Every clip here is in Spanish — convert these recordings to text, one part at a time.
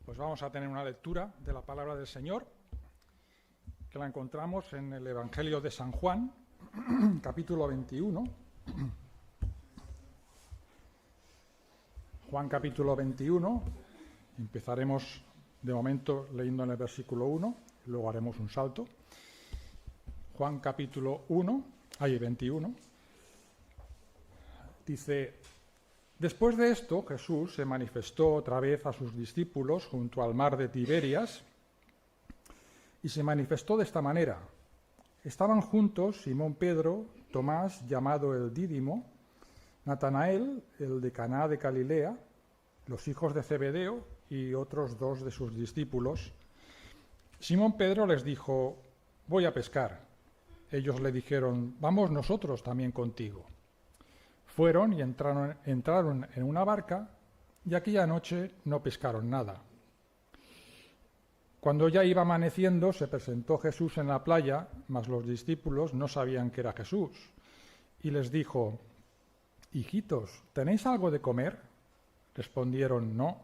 Pues vamos a tener una lectura de la palabra del Señor, que la encontramos en el Evangelio de San Juan, capítulo 21. Juan capítulo 21, empezaremos de momento leyendo en el versículo 1, luego haremos un salto. Juan capítulo 21, dice: después de esto, Jesús se manifestó otra vez a sus discípulos junto al mar de Tiberias y se manifestó de esta manera. Estaban juntos Simón Pedro, Tomás, llamado el Dídimo, Natanael, el de Caná de Galilea, los hijos de Zebedeo y otros dos de sus discípulos. Simón Pedro les dijo: voy a pescar. Ellos le dijeron: vamos nosotros también contigo. Fueron y entraron en una barca, y aquella noche no pescaron nada. Cuando ya iba amaneciendo, se presentó Jesús en la playa, mas los discípulos no sabían que era Jesús. Y les dijo: hijitos, ¿tenéis algo de comer? Respondieron: no.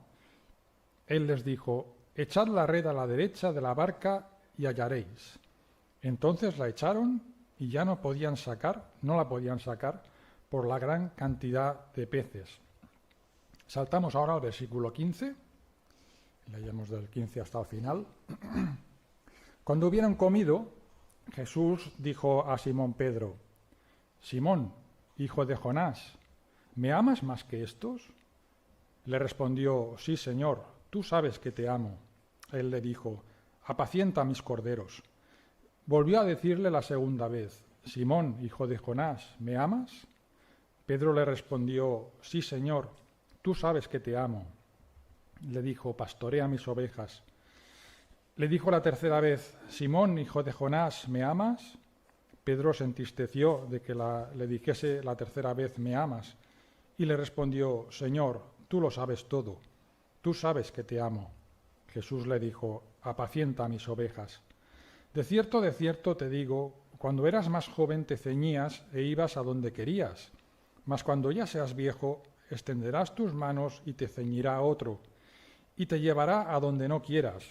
Él les dijo: echad la red a la derecha de la barca y hallaréis. Entonces la echaron y ya no la podían sacar por la gran cantidad de peces. Saltamos ahora al versículo 15, leemos del 15 hasta el final. Cuando hubieron comido, Jesús dijo a Simón Pedro: Simón, hijo de Jonás, ¿me amas más que estos? Le respondió: sí, Señor, tú sabes que te amo. Él le dijo: apacienta mis corderos. Volvió a decirle la segunda vez: Simón, hijo de Jonás, ¿me amas? Pedro le respondió: sí, Señor, tú sabes que te amo. Le dijo: pastorea mis ovejas. Le dijo la tercera vez: Simón, hijo de Jonás, ¿me amas? Pedro se entristeció de que le dijese la tercera vez: ¿me amas? Y le respondió: Señor, tú lo sabes todo, tú sabes que te amo. Jesús le dijo: apacienta mis ovejas. De cierto te digo, cuando eras más joven te ceñías e ibas a donde querías. Mas cuando ya seas viejo, extenderás tus manos y te ceñirá otro, y te llevará a donde no quieras.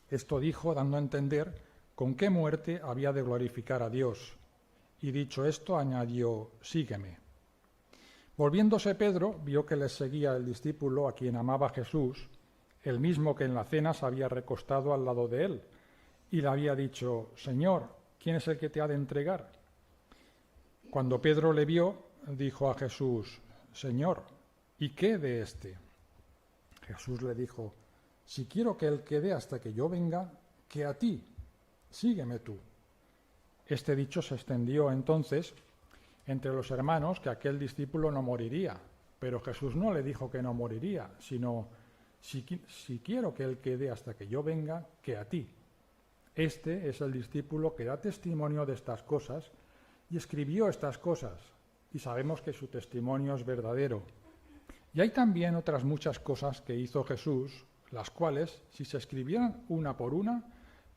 Esto dijo, dando a entender con qué muerte había de glorificar a Dios. Y dicho esto, añadió: sígueme. Volviéndose Pedro, vio que les seguía el discípulo a quien amaba Jesús, el mismo que en la cena se había recostado al lado de él, y le había dicho: Señor, ¿quién es el que te ha de entregar? Cuando Pedro le vio, dijo a Jesús: Señor, ¿y qué de éste? Jesús le dijo: si quiero que él quede hasta que yo venga, que a ti, sígueme tú. Este dicho se extendió entonces entre los hermanos que aquel discípulo no moriría, pero Jesús no le dijo que no moriría, sino: si quiero que él quede hasta que yo venga, que a ti. Este es el discípulo que da testimonio de estas cosas y escribió estas cosas, y sabemos que su testimonio es verdadero. Y hay también otras muchas cosas que hizo Jesús, las cuales, si se escribieran una por una,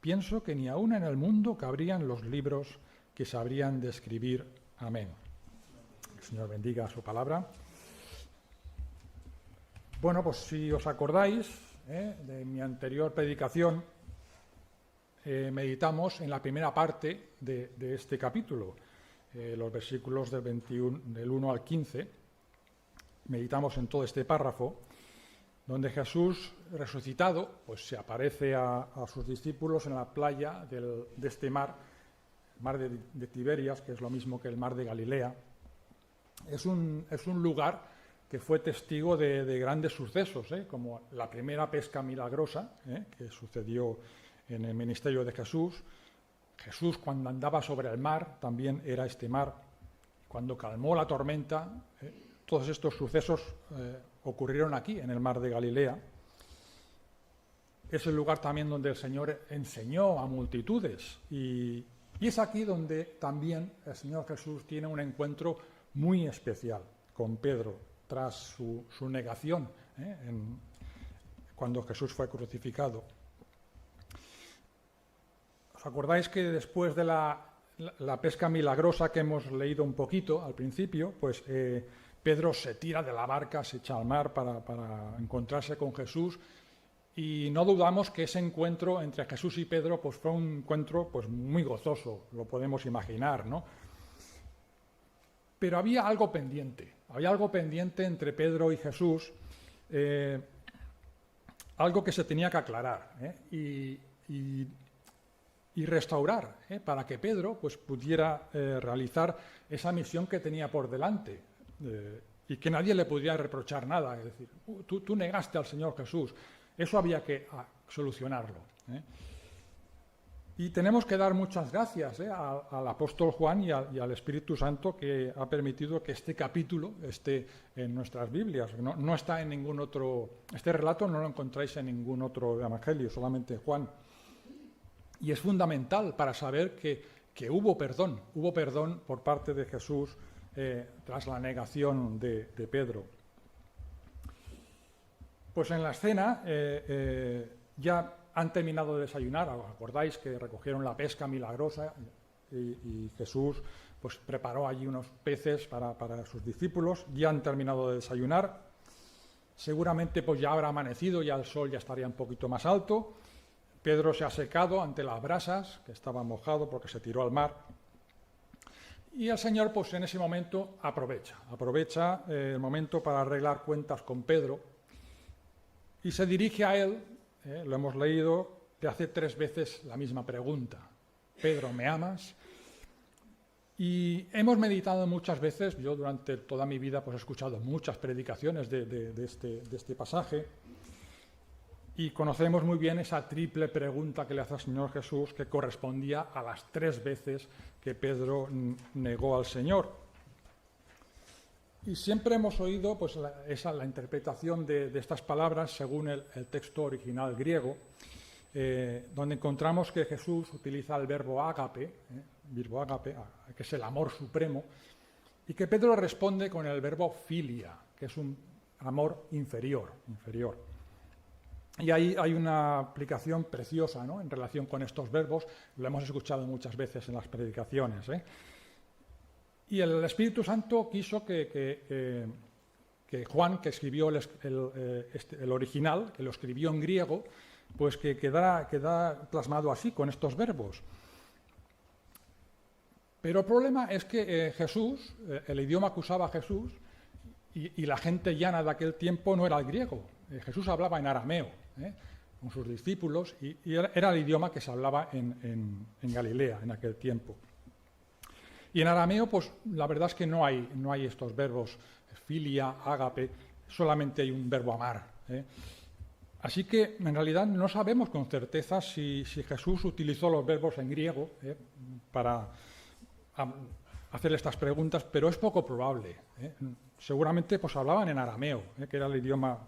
pienso que ni aun en el mundo cabrían los libros que se habrían de escribir. Amén. El Señor bendiga su palabra. Bueno, pues si os acordáis de mi anterior predicación, meditamos en la primera parte de este capítulo, los versículos del 1 al 15. Meditamos en todo este párrafo, donde Jesús resucitado pues se aparece a sus discípulos en la playa de este mar, el mar de Tiberias, que es lo mismo que el mar de Galilea. Es un lugar que fue testigo de grandes sucesos, como la primera pesca milagrosa que sucedió en el ministerio de Jesús. Jesús, cuando andaba sobre el mar, también era este mar. Cuando calmó la tormenta, todos estos sucesos ocurrieron aquí, en el mar de Galilea. Es el lugar también donde el Señor enseñó a multitudes. Y es aquí donde también el Señor Jesús tiene un encuentro muy especial con Pedro, tras su negación, cuando Jesús fue crucificado. ¿Os acordáis que después de la pesca milagrosa que hemos leído un poquito al principio, pues Pedro se tira de la barca, se echa al mar para encontrarse con Jesús y no dudamos que ese encuentro entre Jesús y Pedro pues fue un encuentro pues muy gozoso, lo podemos imaginar, ¿no? Pero había algo pendiente entre Pedro y Jesús, algo que se tenía que aclarar y restaurar, para que Pedro pues, pudiera realizar esa misión que tenía por delante y que nadie le pudiera reprochar nada. Es decir, tú negaste al Señor Jesús. Eso había que solucionarlo. Y tenemos que dar muchas gracias al apóstol Juan y al Espíritu Santo que ha permitido que este capítulo esté en nuestras Biblias. No está en ningún otro. Este relato no lo encontráis en ningún otro evangelio, solamente Juan. Y es fundamental para saber que hubo perdón por parte de Jesús tras la negación de Pedro. Pues en la escena ya han terminado de desayunar. ¿Os acordáis que recogieron la pesca milagrosa y Jesús pues, preparó allí unos peces para sus discípulos? Ya han terminado de desayunar. Seguramente pues, ya habrá amanecido, ya el sol ya estaría un poquito más alto. Pedro se ha secado ante las brasas, que estaba mojado porque se tiró al mar. Y el Señor, pues en ese momento, aprovecha el momento para arreglar cuentas con Pedro y se dirige a él, lo hemos leído, le hace 3 veces la misma pregunta. Pedro, ¿me amas? Y hemos meditado muchas veces, yo durante toda mi vida pues he escuchado muchas predicaciones de este pasaje, y conocemos muy bien esa triple pregunta que le hace al Señor Jesús, que correspondía a las 3 veces que Pedro negó al Señor. Y siempre hemos oído pues, la interpretación de estas palabras según el texto original griego, donde encontramos que Jesús utiliza el verbo ágape, que es el amor supremo, y que Pedro responde con el verbo filia, que es un amor inferior. Y ahí hay una aplicación preciosa, ¿no?, en relación con estos verbos. Lo hemos escuchado muchas veces en las predicaciones. Y el Espíritu Santo quiso que Juan, que escribió el original, que lo escribió en griego, pues que quedara plasmado así, con estos verbos. Pero el problema es que Jesús, el idioma que usaba Jesús, y la gente llana de aquel tiempo no era el griego. Jesús hablaba en arameo, con sus discípulos, y era el idioma que se hablaba en Galilea en aquel tiempo. Y en arameo, pues la verdad es que no hay estos verbos, filia, ágape, solamente hay un verbo amar. Así que en realidad no sabemos con certeza si Jesús utilizó los verbos en griego para hacer estas preguntas, pero es poco probable. Seguramente pues hablaban en arameo, que era el idioma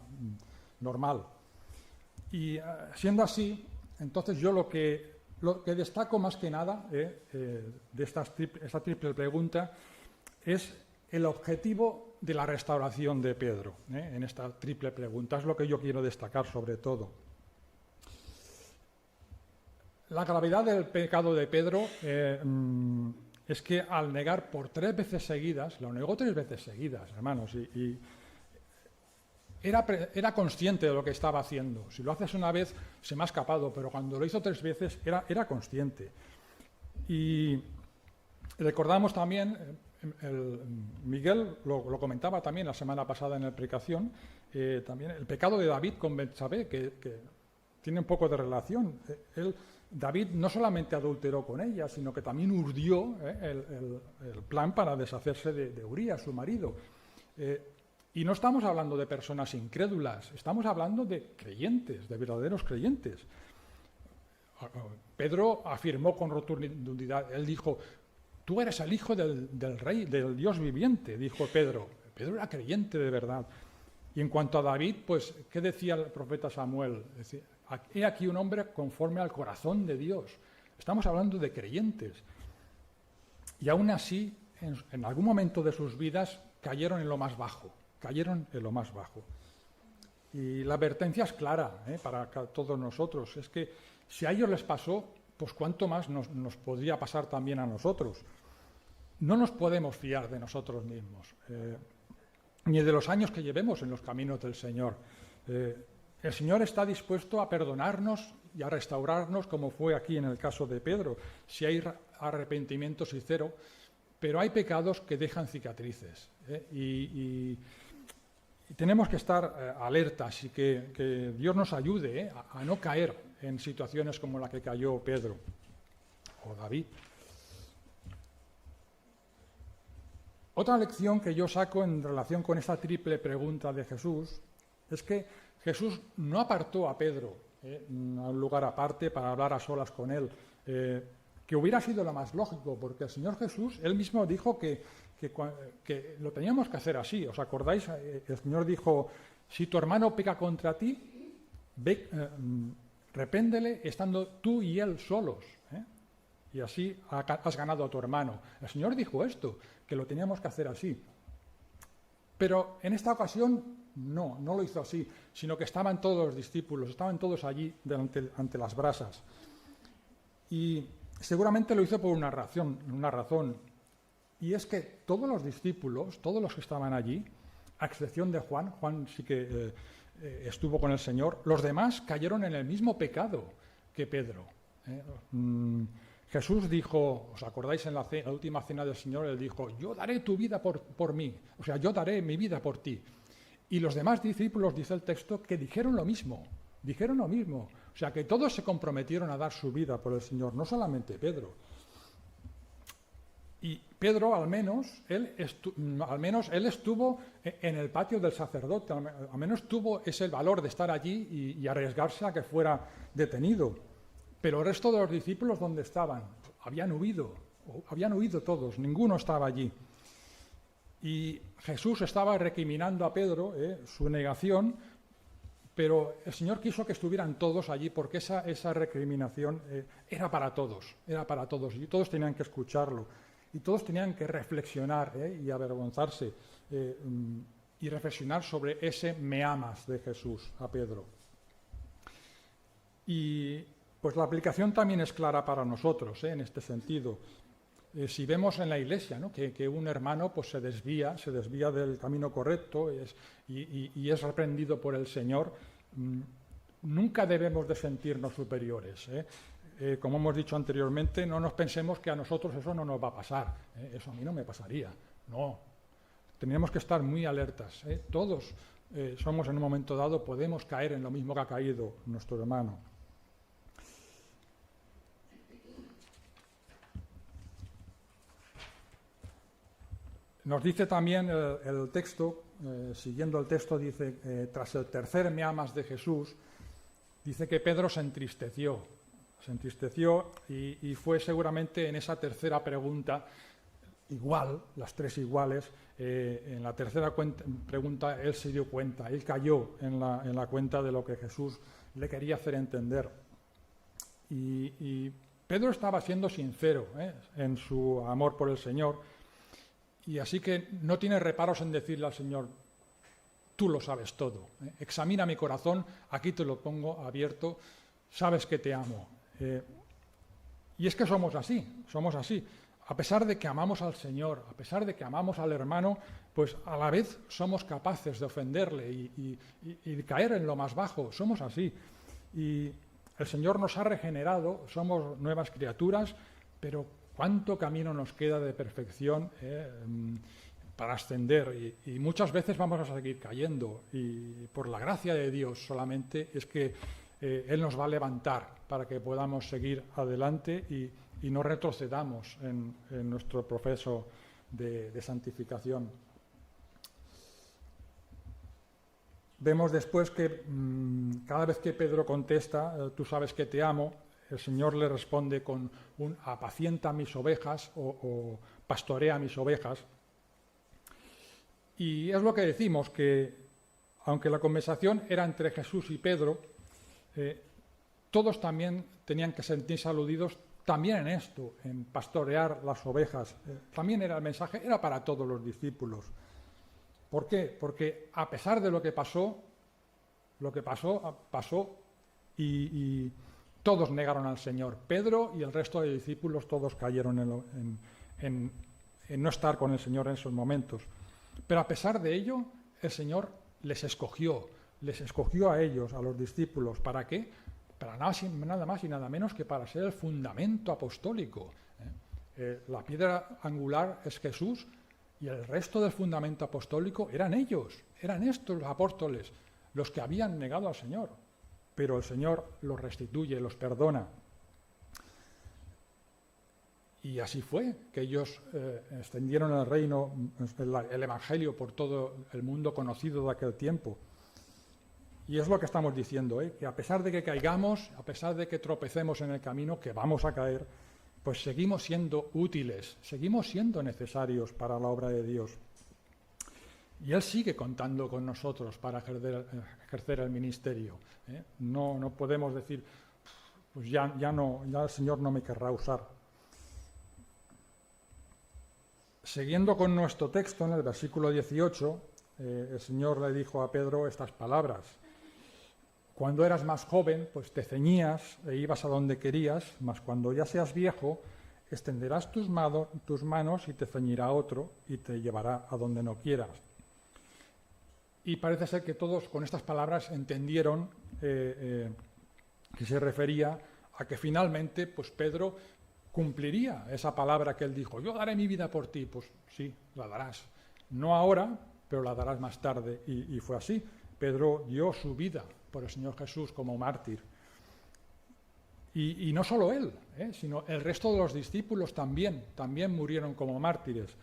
normal. Y siendo así, entonces yo lo que destaco más que nada de esta triple pregunta es el objetivo de la restauración de Pedro. En esta triple pregunta es lo que yo quiero destacar sobre todo. La gravedad del pecado de Pedro es que al negar por 3 veces seguidas, lo negó 3 veces seguidas, hermanos, y era consciente de lo que estaba haciendo. Si lo haces una vez, se me ha escapado, pero cuando lo hizo 3 veces, era consciente. Y recordamos también, Miguel lo comentaba también la semana pasada en la predicación, también el pecado de David con Betsabé, que tiene un poco de relación. David no solamente adulteró con ella, sino que también urdió el plan para deshacerse de Urías, su marido. Y no estamos hablando de personas incrédulas, estamos hablando de creyentes, de verdaderos creyentes. Pedro afirmó con rotundidad, él dijo, tú eres el hijo del rey, del Dios viviente, dijo Pedro. Pedro era creyente de verdad. Y en cuanto a David, pues, ¿qué decía el profeta Samuel? Decía, he aquí un hombre conforme al corazón de Dios. Estamos hablando de creyentes. Y aún así, en algún momento de sus vidas, cayeron en lo más bajo. Y la advertencia es clara para todos nosotros. Es que si a ellos les pasó, pues cuánto más nos podría pasar también a nosotros. No nos podemos fiar de nosotros mismos, ni de los años que llevemos en los caminos del Señor. El Señor está dispuesto a perdonarnos y a restaurarnos, como fue aquí en el caso de Pedro, si hay arrepentimiento sincero, pero hay pecados que dejan cicatrices, ¿eh? Y tenemos que estar alertas y que Dios nos ayude, ¿eh? a no caer en situaciones como la que cayó Pedro o David. Otra lección que yo saco en relación con esta triple pregunta de Jesús es que Jesús no apartó a Pedro a un lugar aparte para hablar a solas con él, que hubiera sido lo más lógico, porque el Señor Jesús, él mismo dijo que lo teníamos que hacer así. ¿Os acordáis? El Señor dijo, si tu hermano peca contra ti, ve, repréndele estando tú y él solos, ¿eh? Y así has ganado a tu hermano. El Señor dijo esto, que lo teníamos que hacer así. Pero en esta ocasión no lo hizo así, sino que estaban todos los discípulos, estaban todos allí ante las brasas. Y seguramente lo hizo por una razón, y es que todos los discípulos, todos los que estaban allí, a excepción de Juan sí que estuvo con el Señor, los demás cayeron en el mismo pecado que Pedro. Jesús dijo, ¿os acordáis en la última cena del Señor? Él dijo, yo daré tu vida por mí, o sea, yo daré mi vida por ti. Y los demás discípulos, dice el texto, que dijeron lo mismo. O sea, que todos se comprometieron a dar su vida por el Señor, no solamente Pedro. Y Pedro, al menos él estuvo en el patio del sacerdote, al menos tuvo ese valor de estar allí y arriesgarse a que fuera detenido. Pero el resto de los discípulos, ¿dónde estaban? Habían huido todos, ninguno estaba allí. Y Jesús estaba recriminando a Pedro su negación, pero el Señor quiso que estuvieran todos allí porque esa recriminación era para todos, y todos tenían que escucharlo, y todos tenían que reflexionar y avergonzarse y reflexionar sobre ese me amas de Jesús a Pedro. Y pues la aplicación también es clara para nosotros en este sentido. Si vemos en la Iglesia, ¿no?, que un hermano pues se desvía del camino correcto y es reprendido por el Señor, nunca debemos de sentirnos superiores. Como hemos dicho anteriormente, no nos pensemos que a nosotros eso no nos va a pasar. Eso a mí no me pasaría. No. Tenemos que estar muy alertas. Todos somos en un momento dado, podemos caer en lo mismo que ha caído nuestro hermano. Nos dice también el texto, siguiendo el texto, dice, tras el tercer me amas de Jesús, dice que Pedro se entristeció y fue seguramente en esa tercera pregunta igual, las tres iguales, en la tercera pregunta él se dio cuenta, él cayó en la cuenta de lo que Jesús le quería hacer entender. Y Pedro estaba siendo sincero en su amor por el Señor. Y así que no tiene reparos en decirle al Señor, tú lo sabes todo, examina mi corazón, aquí te lo pongo abierto, sabes que te amo. Y es que somos así. A pesar de que amamos al Señor, a pesar de que amamos al hermano, pues a la vez somos capaces de ofenderle y caer en lo más bajo, somos así. Y el Señor nos ha regenerado, somos nuevas criaturas, pero ¿cuánto camino nos queda de perfección para ascender? Y muchas veces vamos a seguir cayendo. Y por la gracia de Dios solamente es que Él nos va a levantar para que podamos seguir adelante y no retrocedamos en nuestro proceso de santificación. Vemos después que cada vez que Pedro contesta, tú sabes que te amo, el Señor le responde con un apacienta mis ovejas o pastorea mis ovejas. Y es lo que decimos, que aunque la conversación era entre Jesús y Pedro, todos también tenían que sentirse aludidos también en esto, en pastorear las ovejas. También era el mensaje, era para todos los discípulos. ¿Por qué? Porque a pesar de lo que pasó y todos negaron al Señor. Pedro y el resto de discípulos todos cayeron en no estar con el Señor en esos momentos. Pero a pesar de ello, el Señor les escogió, les escogió a ellos, a los discípulos. ¿Para qué? Para nada más y nada menos que para ser el fundamento apostólico. La piedra angular es Jesús y el resto del fundamento apostólico eran ellos, eran estos los apóstoles, los que habían negado al Señor. Pero el Señor los restituye, los perdona. Y así fue, que ellos extendieron el reino, el Evangelio por todo el mundo conocido de aquel tiempo. Y es lo que estamos diciendo, que a pesar de que caigamos, a pesar de que tropecemos en el camino, que vamos a caer, pues seguimos siendo útiles, seguimos siendo necesarios para la obra de Dios. Y Él sigue contando con nosotros para ejercer el ministerio. No podemos decir, pues ya el Señor no me querrá usar. Siguiendo con nuestro texto, en el versículo 18, el Señor le dijo a Pedro estas palabras. Cuando eras más joven, pues te ceñías e ibas a donde querías, mas cuando ya seas viejo, extenderás tus manos y te ceñirá otro y te llevará a donde no quieras. Y parece ser que todos con estas palabras entendieron que se refería a que finalmente pues Pedro cumpliría esa palabra que él dijo, yo daré mi vida por ti. Pues sí, la darás. No ahora, pero la darás más tarde. Y fue así. Pedro dio su vida por el Señor Jesús como mártir. Y no solo él, sino el resto de los discípulos también murieron como mártires.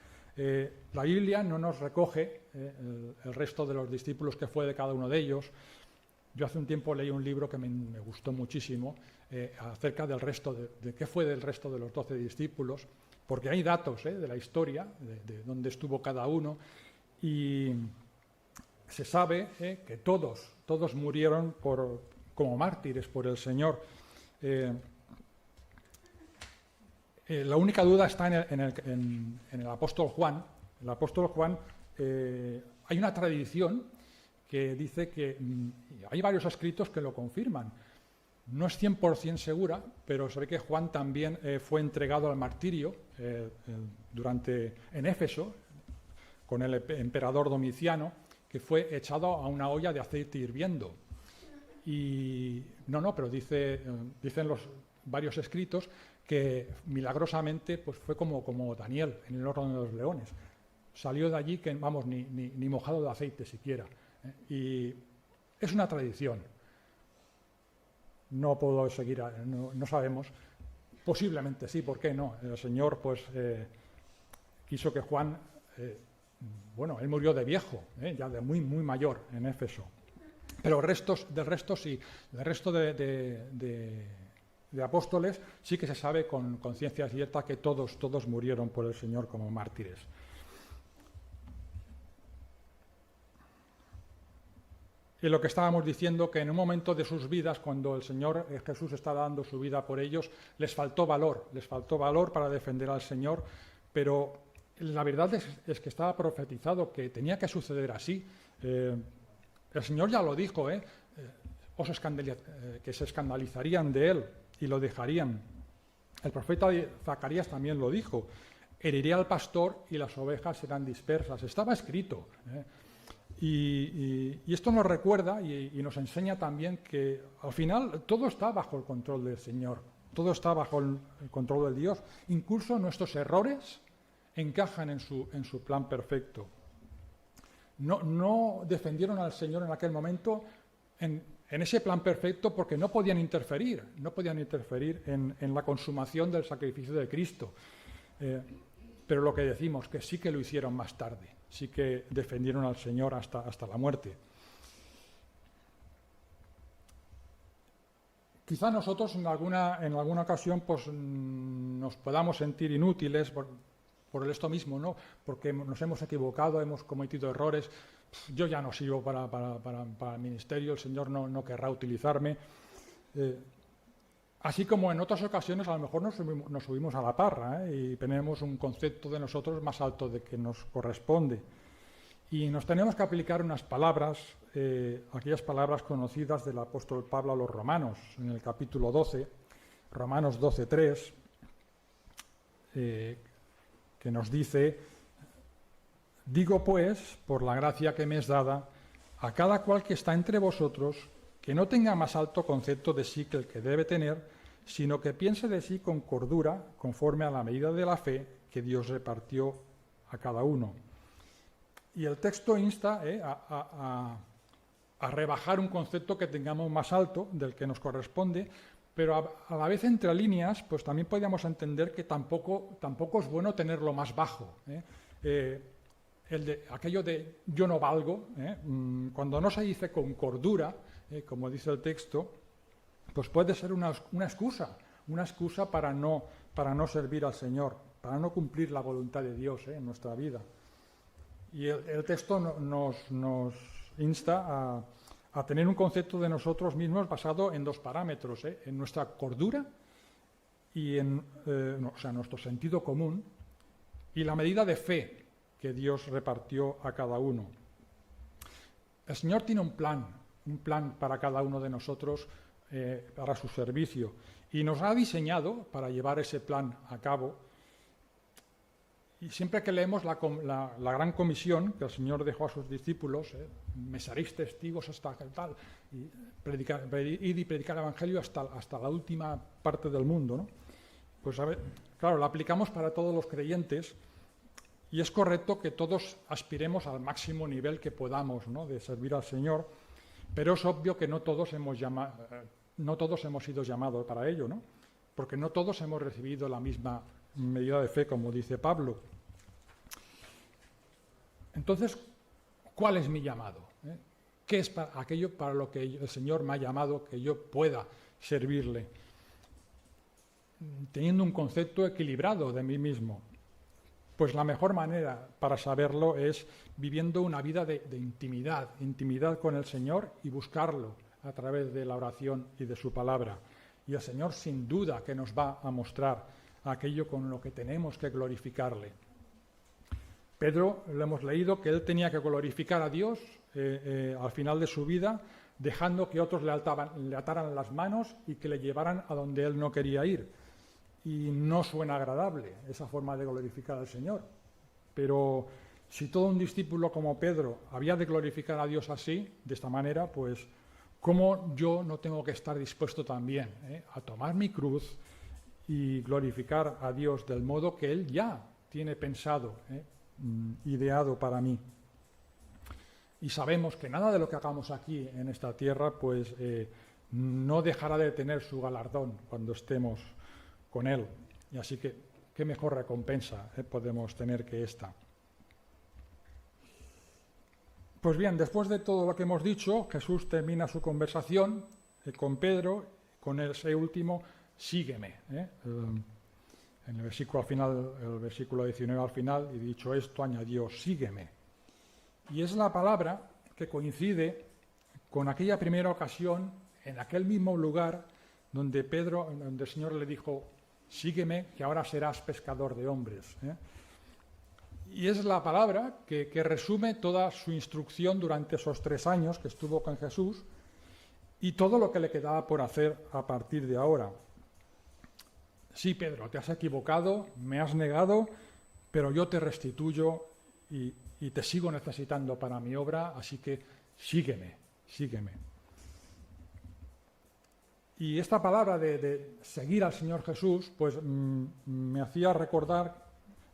La Biblia no nos recoge el resto de los discípulos que fue de cada uno de ellos. Yo hace un tiempo leí un libro que me gustó muchísimo acerca del resto de qué fue del resto de los 12 discípulos, porque hay datos de la historia, de dónde estuvo cada uno, y se sabe que todos murieron como mártires por el Señor. La única duda está en el apóstol Juan. El apóstol Juan, hay una tradición que dice que hay varios escritos que lo confirman. No es 100% segura, pero se ve que Juan también fue entregado al martirio en Éfeso, con el emperador Domiciano, que fue echado a una olla de aceite hirviendo. Y pero dicen los varios escritos que milagrosamente pues fue como Daniel en el horno de los leones. Salió de allí que, ni mojado de aceite siquiera. Y es una tradición. No puedo seguir, no sabemos. Posiblemente sí, ¿por qué no? El Señor quiso que Juan, él murió de viejo, ya de muy, muy mayor en Éfeso. Pero del resto sí, del resto de apóstoles sí que se sabe con ciencia cierta que todos murieron por el Señor como mártires. Y lo que estábamos diciendo, que en un momento de sus vidas, cuando el Señor Jesús está dando su vida por ellos, les faltó valor para defender al Señor, pero la verdad es que estaba profetizado que tenía que suceder así. El Señor ya lo dijo, que se escandalizarían de él y lo dejarían. El profeta Zacarías también lo dijo, heriré al pastor y las ovejas serán dispersas. Estaba escrito. Y esto nos recuerda y nos enseña también que al final todo está bajo el control del Señor, todo está bajo el control de Dios. Incluso nuestros errores encajan en su plan perfecto. No defendieron al Señor en aquel momento en ese plan perfecto porque no podían interferir en la consumación del sacrificio de Cristo. Pero lo que decimos, que sí que lo hicieron más tarde, sí que defendieron al Señor hasta la muerte. Quizá nosotros en alguna ocasión pues, nos podamos sentir inútiles por esto mismo, ¿no? Porque nos hemos equivocado, hemos cometido errores. Yo ya no sirvo para el ministerio, el Señor no querrá utilizarme. Así como en otras ocasiones a lo mejor nos subimos a la parra y tenemos un concepto de nosotros más alto de que nos corresponde. Y nos tenemos que aplicar unas palabras, aquellas palabras conocidas del apóstol Pablo a los romanos, en el capítulo 12, Romanos 12:3, que nos dice: digo pues, por la gracia que me es dada, a cada cual que está entre vosotros, que no tenga más alto concepto de sí que el que debe tener, sino que piense de sí con cordura, conforme a la medida de la fe que Dios repartió a cada uno. Y el texto insta a rebajar un concepto que tengamos más alto del que nos corresponde, pero a la vez entre líneas, pues también podríamos entender que tampoco es bueno tenerlo más bajo. Aquello de yo no valgo, cuando no se dice con cordura, como dice el texto, pues puede ser una excusa para no servir al Señor, para no cumplir la voluntad de Dios en nuestra vida. Y el texto nos insta a tener un concepto de nosotros mismos basado en dos parámetros, en nuestra cordura y en nuestro sentido común y la medida de fe que Dios repartió a cada uno. El Señor tiene un plan para cada uno de nosotros, para su servicio, y nos ha diseñado para llevar ese plan a cabo. Y siempre que leemos la gran comisión que el Señor dejó a sus discípulos, me seréis testigos hasta tal, y predicar el Evangelio hasta la última parte del mundo, ¿no? Pues claro, la aplicamos para todos los creyentes, y es correcto que todos aspiremos al máximo nivel que podamos, ¿no?, de servir al Señor, pero es obvio que no todos hemos sido llamados para ello, ¿no?, porque no todos hemos recibido la misma medida de fe, como dice Pablo. Entonces, ¿cuál es mi llamado? ¿Qué es aquello para lo que el Señor me ha llamado que yo pueda servirle? Teniendo un concepto equilibrado de mí mismo. Pues la mejor manera para saberlo es viviendo una vida de intimidad con el Señor y buscarlo a través de la oración y de su palabra. Y el Señor sin duda que nos va a mostrar aquello con lo que tenemos que glorificarle. Pedro, lo hemos leído, que él tenía que glorificar a Dios al final de su vida, dejando que otros le ataran las manos y que le llevaran a donde él no quería ir. Y no suena agradable esa forma de glorificar al Señor. Pero si todo un discípulo como Pedro había de glorificar a Dios así, de esta manera, pues ¿cómo yo no tengo que estar dispuesto también a tomar mi cruz y glorificar a Dios del modo que Él ya tiene pensado, ideado para mí? Y sabemos que nada de lo que hagamos aquí en esta tierra, pues no dejará de tener su galardón cuando estemos con Él. Y así que, ¿qué mejor recompensa podemos tener que esta? Pues bien, después de todo lo que hemos dicho, Jesús termina su conversación con Pedro, con ese último, sígueme. En el versículo al final, el versículo 19 al final, y dicho esto, añadió, sígueme. Y es la palabra que coincide con aquella primera ocasión, en aquel mismo lugar, donde el Señor le dijo, sígueme, que ahora serás pescador de hombres. Y es la palabra que resume toda su instrucción durante esos 3 años que estuvo con Jesús y todo lo que le quedaba por hacer a partir de ahora. Sí, Pedro, te has equivocado, me has negado, pero yo te restituyo y te sigo necesitando para mi obra, así que sígueme. Y esta palabra de seguir al Señor Jesús, pues me hacía recordar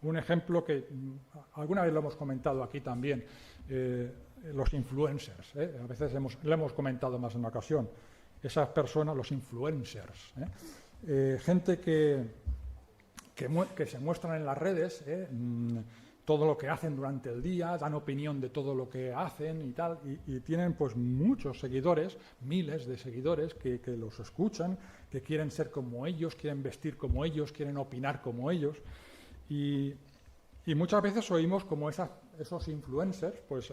un ejemplo que alguna vez lo hemos comentado aquí también, los influencers. A veces lo hemos comentado más de una ocasión. Esas personas, los influencers, gente que se muestran en las redes, todo lo que hacen durante el día, dan opinión de todo lo que hacen y tal, y tienen pues muchos seguidores, miles de seguidores que los escuchan, que quieren ser como ellos, quieren vestir como ellos, quieren opinar como ellos, y muchas veces oímos como esos influencers pues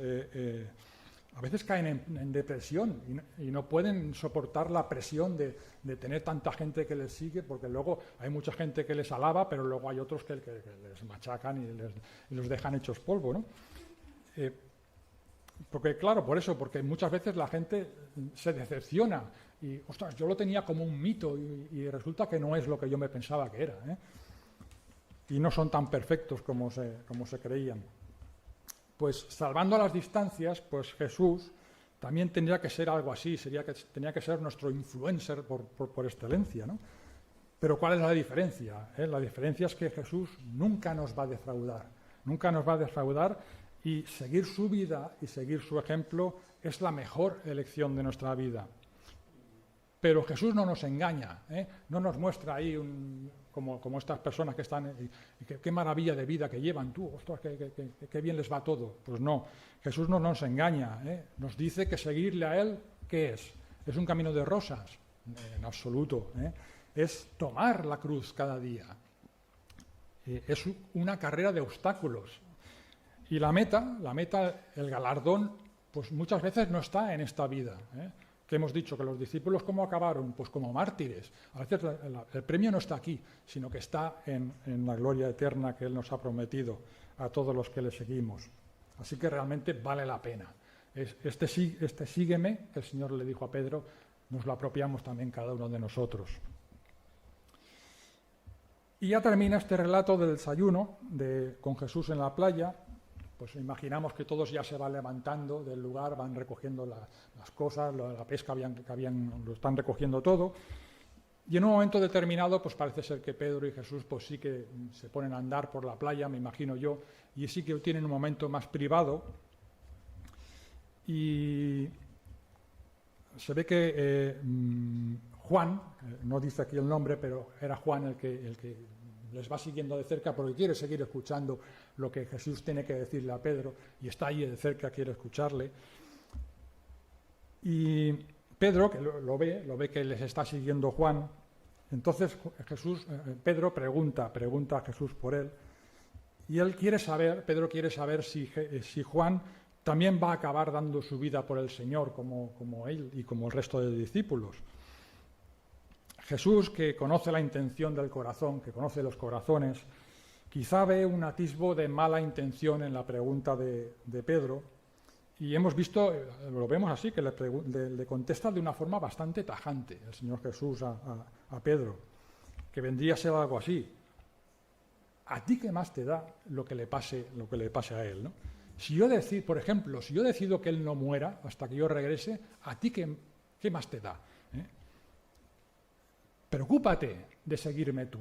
a veces caen en depresión y no pueden soportar la presión de tener tanta gente que les sigue, porque luego hay mucha gente que les alaba, pero luego hay otros que les machacan y los dejan hechos polvo, ¿no? Porque muchas veces la gente se decepciona y, ostras, yo lo tenía como un mito y resulta que no es lo que yo me pensaba que era, y no son tan perfectos como se creían. Pues salvando las distancias, pues Jesús también tendría que ser algo así, tenía que ser nuestro influencer por excelencia, ¿no? Pero ¿cuál es la diferencia? La diferencia es que Jesús nunca nos va a defraudar, nunca nos va a defraudar, y seguir su vida y seguir su ejemplo es la mejor elección de nuestra vida. Pero Jesús no nos engaña, no nos muestra ahí como estas personas que están, qué maravilla de vida que llevan, tú, ostras, qué bien les va todo. Pues no, Jesús no nos engaña, nos dice que seguirle a Él, ¿qué es? ¿Es un camino de rosas? En absoluto, es tomar la cruz cada día. Es una carrera de obstáculos. Y la meta, el galardón, pues muchas veces no está en esta vida, que hemos dicho que los discípulos, ¿cómo acabaron? Pues como mártires. A veces el premio no está aquí, sino que está en la gloria eterna que Él nos ha prometido a todos los que le seguimos. Así que realmente vale la pena. Este sígueme, que el Señor le dijo a Pedro, nos lo apropiamos también cada uno de nosotros. Y ya termina este relato del desayuno con Jesús en la playa. Pues imaginamos que todos ya se van levantando del lugar, van recogiendo las cosas, la pesca lo están recogiendo todo. Y en un momento determinado, pues parece ser que Pedro y Jesús pues sí que se ponen a andar por la playa, me imagino yo, y sí que tienen un momento más privado. Y se ve que Juan, no dice aquí el nombre, pero era Juan el que les va siguiendo de cerca porque quiere seguir escuchando lo que Jesús tiene que decirle a Pedro, y está ahí de cerca, quiere escucharle. Y Pedro, que lo ve que les está siguiendo Juan, entonces Pedro pregunta a Jesús por él, y Pedro quiere saber si Juan también va a acabar dando su vida por el Señor como él y como el resto de discípulos. Jesús, que conoce la intención del corazón, que conoce los corazones, quizá ve un atisbo de mala intención en la pregunta de Pedro, y hemos visto, lo vemos así, que le contesta de una forma bastante tajante el Señor Jesús a Pedro, que vendría a ser algo así: ¿a ti qué más te da lo que le pase a él, ¿no? Por ejemplo, si yo decido que él no muera hasta que yo regrese, ¿a ti qué más te da? Preocúpate de seguirme tú.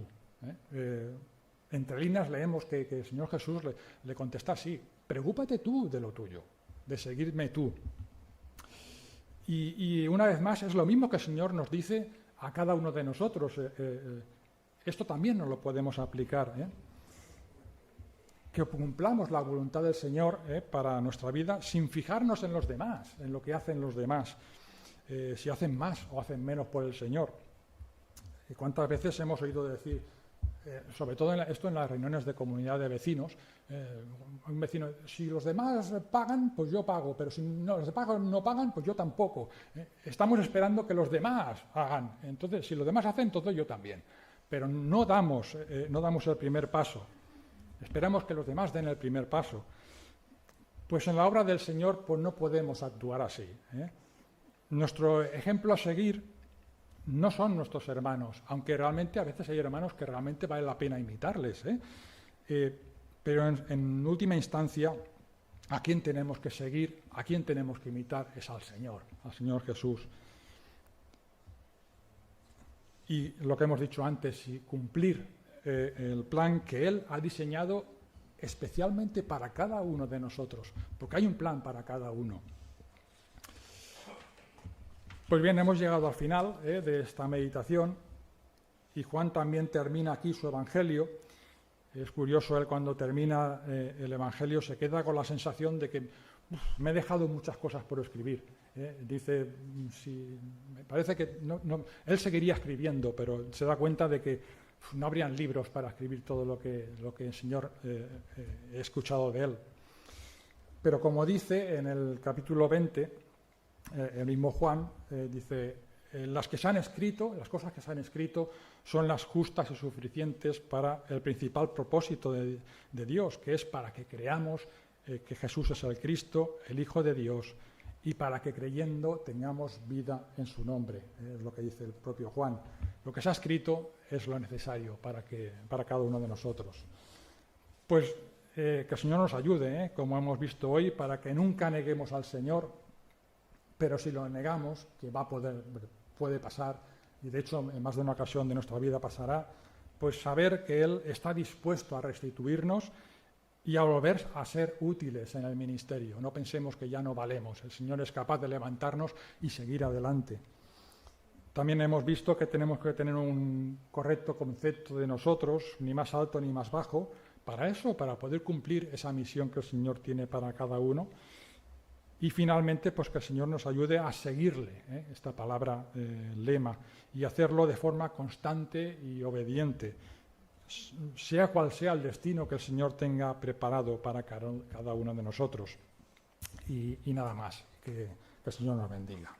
Entre líneas leemos que el Señor Jesús le contesta así: preocúpate tú de lo tuyo, de seguirme tú. Y una vez más es lo mismo que el Señor nos dice a cada uno de nosotros. Esto también nos lo podemos aplicar. Que cumplamos la voluntad del Señor para nuestra vida sin fijarnos en los demás, en lo que hacen los demás, si hacen más o hacen menos por el Señor. ¿Y cuántas veces hemos oído decir, sobre todo esto en las reuniones de comunidad de vecinos, un vecino: si los demás pagan, pues yo pago, pero si los demás no pagan, pues yo tampoco. Estamos esperando que los demás hagan. Entonces, si los demás hacen, entonces yo también. Pero no damos el primer paso. Esperamos que los demás den el primer paso. Pues en la obra del Señor pues no podemos actuar así. Nuestro ejemplo a seguir no son nuestros hermanos, aunque realmente a veces hay hermanos que realmente vale la pena imitarles. Pero en última instancia, a quien tenemos que seguir, a quien tenemos que imitar es al Señor Jesús. Y lo que hemos dicho antes, y cumplir el plan que Él ha diseñado especialmente para cada uno de nosotros, porque hay un plan para cada uno. Pues bien, hemos llegado al final de esta meditación, y Juan también termina aquí su Evangelio. Es curioso, él cuando termina el Evangelio se queda con la sensación de que me he dejado muchas cosas por escribir. Dice, me parece que él seguiría escribiendo, pero se da cuenta de que no habrían libros para escribir todo lo que el Señor he escuchado de él. Pero como dice en el capítulo 20, el mismo Juan dice: las cosas que se han escrito son las justas y suficientes para el principal propósito de Dios, que es para que creamos que Jesús es el Cristo, el Hijo de Dios, y para que creyendo tengamos vida en su nombre. Es lo que dice el propio Juan. Lo que se ha escrito es lo necesario para cada uno de nosotros. Pues que el Señor nos ayude, como hemos visto hoy, para que nunca neguemos al Señor, pero si lo negamos, que puede pasar, y de hecho en más de una ocasión de nuestra vida pasará, pues saber que Él está dispuesto a restituirnos y a volver a ser útiles en el ministerio. No pensemos que ya no valemos. El Señor es capaz de levantarnos y seguir adelante. También hemos visto que tenemos que tener un correcto concepto de nosotros, ni más alto ni más bajo, para eso, para poder cumplir esa misión que el Señor tiene para cada uno. Y finalmente, pues que el Señor nos ayude a seguirle, esta palabra lema, y hacerlo de forma constante y obediente, sea cual sea el destino que el Señor tenga preparado para cada uno de nosotros. Y nada más, que el Señor nos bendiga.